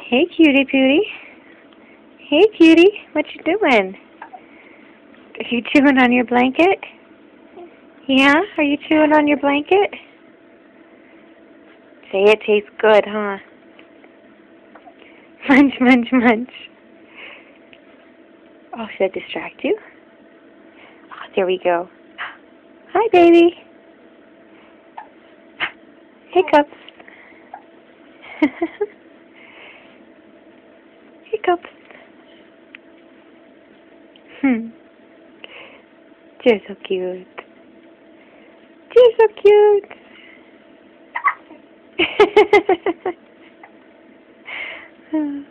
Hey, cutie Pootie. Hey, cutie. What you doing? Are you chewing on your blanket? Yeah? Are you chewing on your blanket? Say it tastes good, huh? Munch, munch, munch. Oh, should I distract you? Oh, there we go. Hi, baby. Hiccups. Hiccups. You're so cute. You're so cute.